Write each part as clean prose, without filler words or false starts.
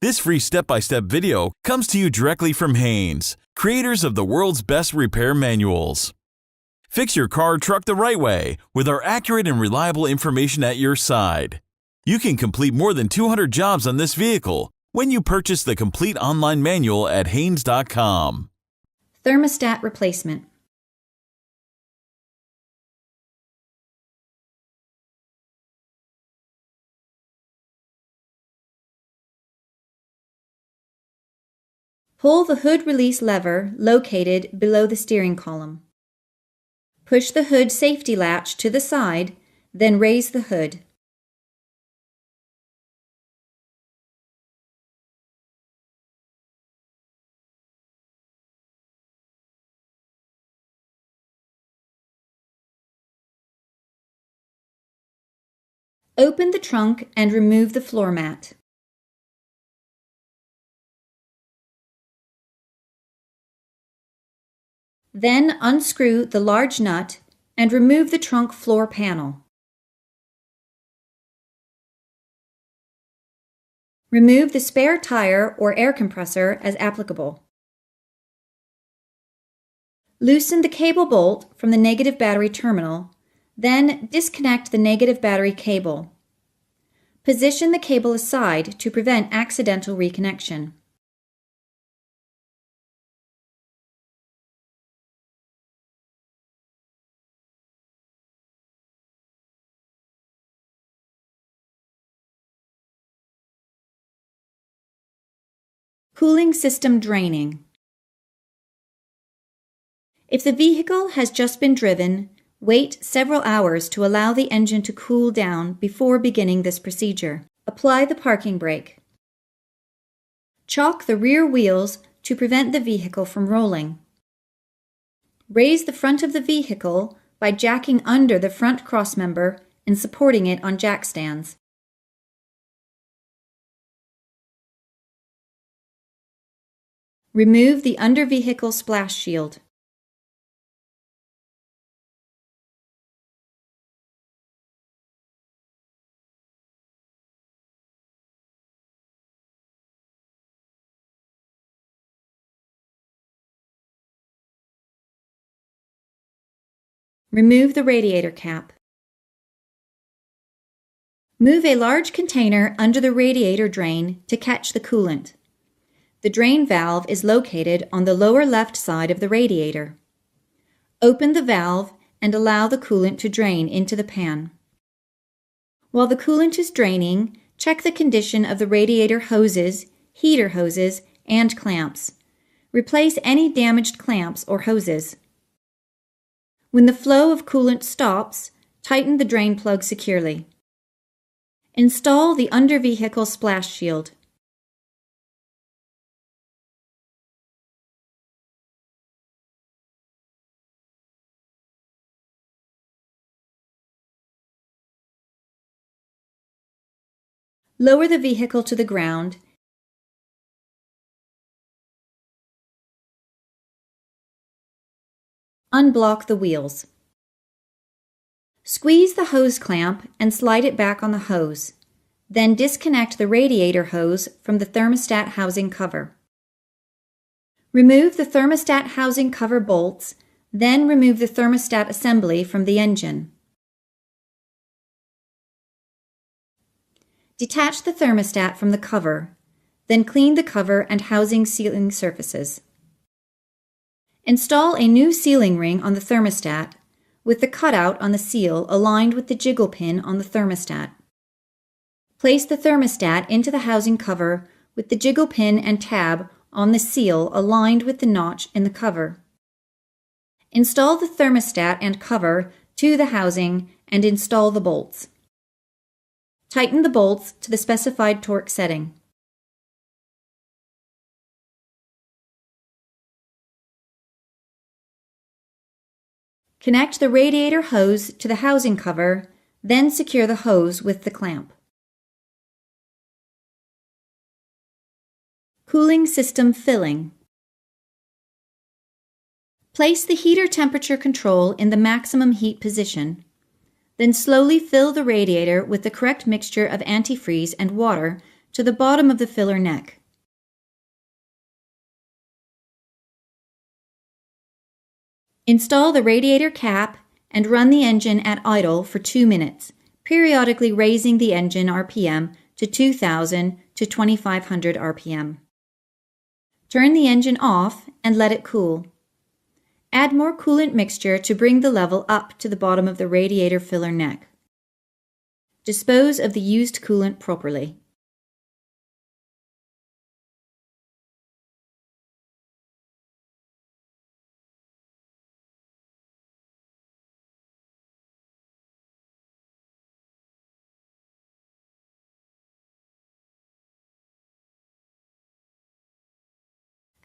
This free step-by-step video comes to you directly from Haynes, creators of the world's best repair manuals. Fix your car or truck the right way with our accurate and reliable information at your side. You can complete more than 200 jobs on this vehicle when you purchase the complete online manual at Haynes.com. Thermostat replacement. Pull the hood release lever located below the steering column. Push the hood safety latch to the side, then raise the hood. Open the trunk and remove the floor mat. Then unscrew the large nut and remove the trunk floor panel. Remove the spare tire or air compressor as applicable. Loosen the cable bolt from the negative battery terminal, then disconnect the negative battery cable. Position the cable aside to prevent accidental reconnection. Cooling system draining. If the vehicle has just been driven, wait several hours to allow the engine to cool down before beginning this procedure. Apply the parking brake. Chock the rear wheels to prevent the vehicle from rolling. Raise the front of the vehicle by jacking under the front crossmember and supporting it on jack stands. Remove the under-vehicle splash shield. Remove the radiator cap. Move a large container under the radiator drain to catch the coolant. The drain valve is located on the lower left side of the radiator. Open the valve and allow the coolant to drain into the pan. While the coolant is draining, check the condition of the radiator hoses, heater hoses, and clamps. Replace any damaged clamps or hoses. When the flow of coolant stops, tighten the drain plug securely. Install the under-vehicle splash shield. Lower the vehicle to the ground Unblock the wheels. Squeeze the hose clamp and slide it back on the hose. Then disconnect the radiator hose from the thermostat housing cover. Remove the thermostat housing cover bolts, then remove the thermostat assembly from the engine. Detach the thermostat from the cover, then clean the cover and housing sealing surfaces. Install a new sealing ring on the thermostat with the cutout on the seal aligned with the jiggle pin on the thermostat. Place the thermostat into the housing cover with the jiggle pin and tab on the seal aligned with the notch in the cover. Install the thermostat and cover to the housing and install the bolts. Tighten the bolts to the specified torque setting. Connect the radiator hose to the housing cover, then secure the hose with the clamp. Cooling system filling. Place the heater temperature control in the maximum heat position. Then slowly fill the radiator with the correct mixture of antifreeze and water to to the bottom of the filler neck. Install the radiator cap and run the engine at idle for 2 minutes, periodically raising the engine RPM to 2,000 to 2,500 RPM. Turn the engine off and let it cool. Add more coolant mixture to bring the level up to the bottom of the radiator filler neck. Dispose of the used coolant properly.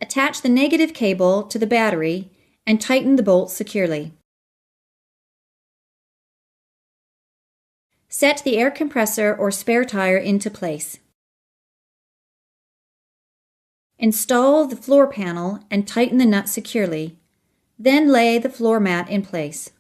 Attach the negative cable to the battery and tighten the bolts securely. Set the air compressor or spare tire into place. Install the floor panel and tighten the nut securely, then lay the floor mat in place.